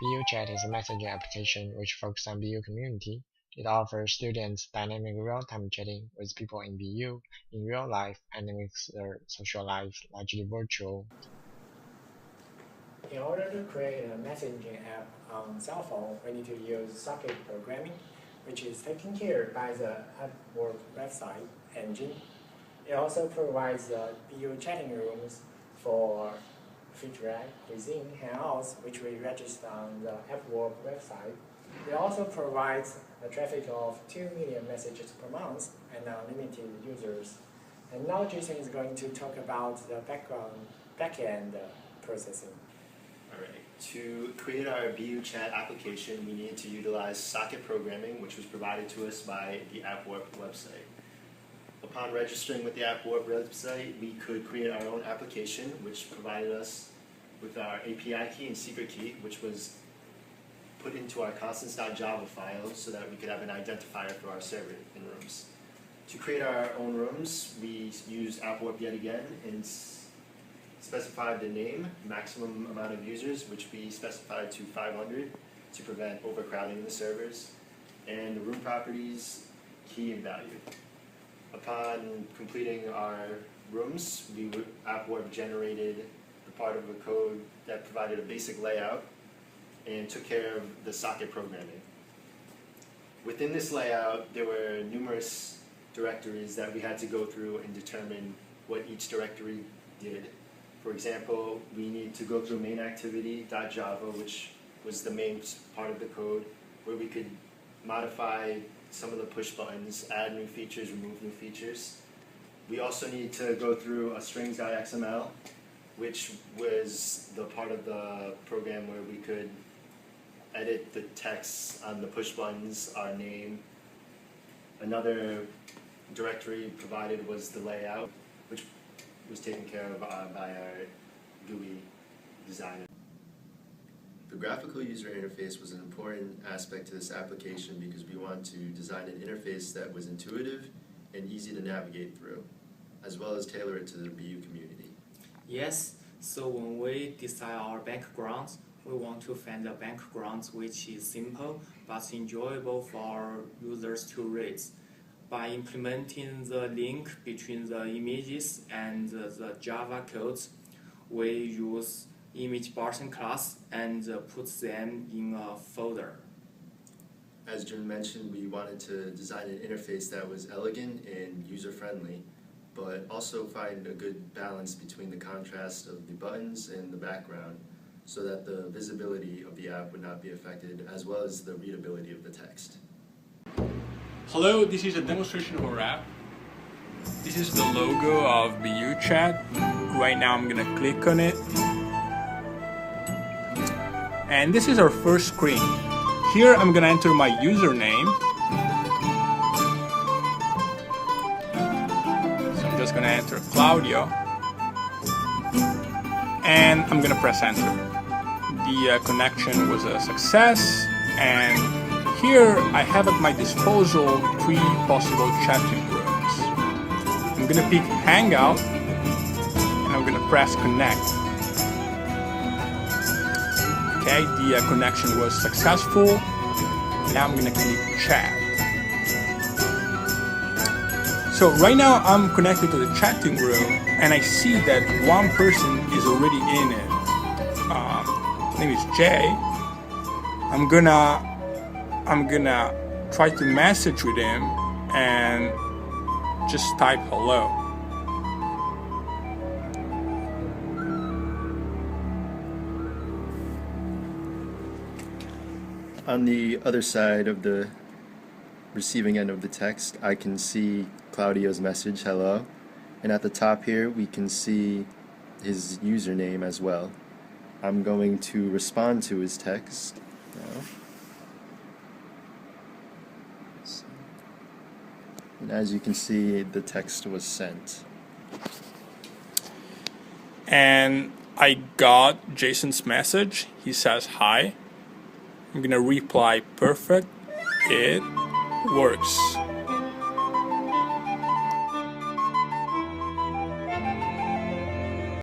BUchat is a messaging application which focuses on BU community. It offers students dynamic real-time chatting with people in BU in real life and makes their social life largely virtual. In order to create a messaging app on cell phone, we need to use socket programming, which is taken care by the AppWork website engine. It also provides the BU chatting rooms for feedback within Hangouts, which we register on the AppWork website. It also provides a traffic of 2 million messages per month and unlimited users. And now Jason is going to talk about the backend processing. Alright, to create our BUchat application, we need to utilize socket programming, which was provided to us by the AppWork website. Upon registering with the AppWork website, we could create our own application, which provided us with our API key and secret key, which was put into our constants.java file so that we could have an identifier for our server in rooms. To create our own rooms, we used AppWork yet again and specified the name, maximum amount of users, which we specified to 500 to prevent overcrowding in the servers, and the room properties, key and value. Upon completing our rooms, AppWork generated the part of the code that provided a basic layout and took care of the socket programming. Within this layout, there were numerous directories that we had to go through and determine what each directory did. For example, we need to go through main activity.java, which was the main part of the code, where we could modify some of the push buttons, add new features, remove new features. We also need to go through a strings.xml, which was the part of the program where we could edit the text on the push buttons, our name. Another directory provided was the layout, which was taken care of by our GUI designer. The graphical user interface was an important aspect to this application because we want to design an interface that was intuitive and easy to navigate through, as well as tailor it to the BU community. Yes, so when we design our backgrounds, we want to find a background which is simple but enjoyable for our users to read. By implementing the link between the images and the Java codes, we use image button class and put them in a folder. As Jun mentioned, we wanted to design an interface that was elegant and user-friendly, but also find a good balance between the contrast of the buttons and the background so that the visibility of the app would not be affected, as well as the readability of the text. Hello, this is a demonstration of our app. This is the logo of BUchat. Right now I'm gonna click on it. And this is our first screen. Here I'm gonna enter my username. So I'm just gonna enter Claudio. And I'm gonna press enter. The connection was a success, and here I have at my disposal 3 possible chatting rooms. I'm gonna pick Hangout and I'm gonna press connect. Okay, the connection was successful. Now I'm gonna click chat. So right now I'm connected to the chatting room and I see that one person is already in it. His name is Jay. I'm gonna try to message with him and just type hello. On the other side of the receiving end of the text, I can see Claudio's message, hello, and at the top here we can see his username as well. I'm going to respond to his text now. And as you can see, the text was sent. And I got Jason's message. He says hi. I'm gonna reply perfect. It works.